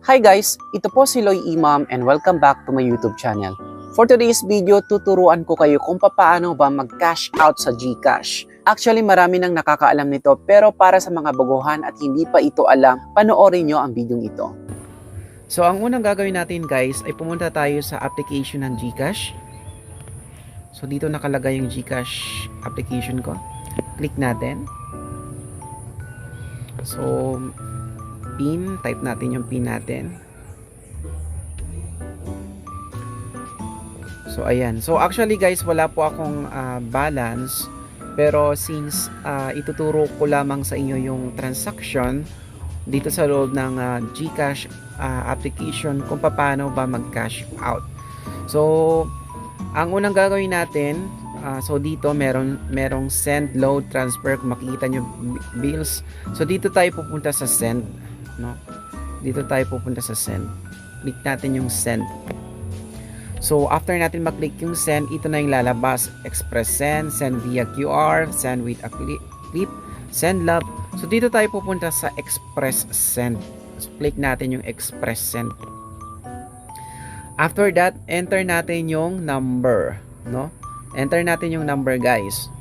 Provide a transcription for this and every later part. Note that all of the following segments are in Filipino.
Hi guys, ito po si Loy Imam and welcome back to my YouTube channel. For today's video, tuturuan ko kayo kung paano ba mag-cash out sa GCash. Actually, marami nang nakakaalam nito pero para sa mga baguhan at hindi pa ito alam, panoorin nyo ang video ito. So, ang unang gagawin natin guys ay pumunta tayo sa application ng GCash. So, dito nakalagay yung GCash application ko. Click natin. So, PIN, type natin yung PIN natin. So ayan. So actually guys, wala po akong balance, pero since ituturo ko lamang sa inyo yung transaction dito sa loob ng GCash application kung paano ba mag-cash out. So ang unang gagawin natin, so dito merong send, load, transfer. Kung makikita nyo bills, so dito tayo pupunta sa send, no? Dito tayo pupunta sa send. Click natin yung send. So after natin mag-click yung send, ito na yung lalabas: express send, send via QR, send with a clip, send love. So dito tayo pupunta sa express send. So click natin yung express send. After that, enter natin yung number, no? Enter natin yung number guys.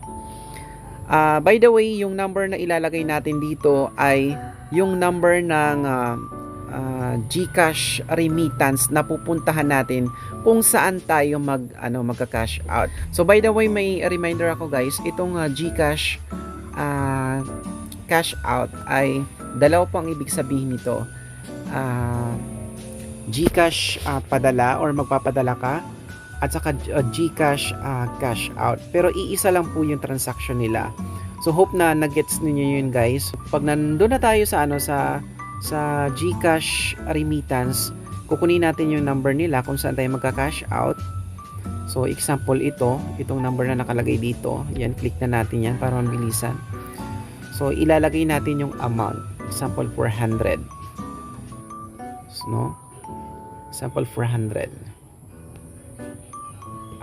By the way, yung number na ilalagay natin dito ay yung number ng GCash remittance na pupuntahan natin kung saan tayo magka-cash out. So by the way, may reminder ako guys, itong GCash cash out ay dalawa po ang ibig sabihin nito. GCash padala or magpapadala ka, at saka GCash cash out. Pero iisa lang po yung transaction nila. So hope na nagets niyo yun guys. Pag nandun na tayo sa GCash remittance, kukunin natin yung number nila kung saan tayo magka-cash out. So example itong number na nakalagay dito. Yan, click na natin yan para mabilisan. So ilalagay natin yung amount. Example 400. No? Example 400.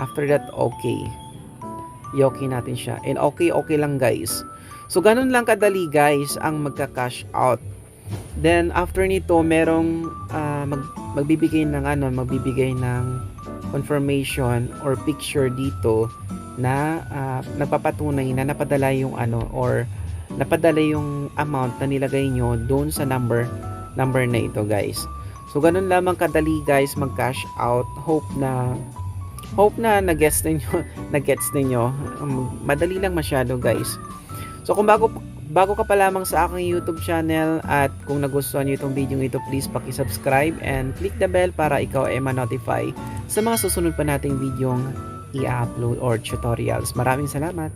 After that, okay. I-okay natin siya. And okay lang guys. So ganun lang kadali guys ang magka-cash out. Then after nito, merong magbibigay ng confirmation or picture dito na nagpapatunay na napadala yung or napadala yung amount na nilagay nyo doon sa number na ito guys. So ganun lamang kadali guys mag-cash out. Hope na nag-gets ninyo. Madali lang masyado guys. So kung bago ka pa lamang sa aking YouTube channel at kung nagustuhan niyo itong video ito, please paki-subscribe and click the bell para ikaw ay ma-notify sa mga susunod pa nating videong i-upload or tutorials. Maraming salamat.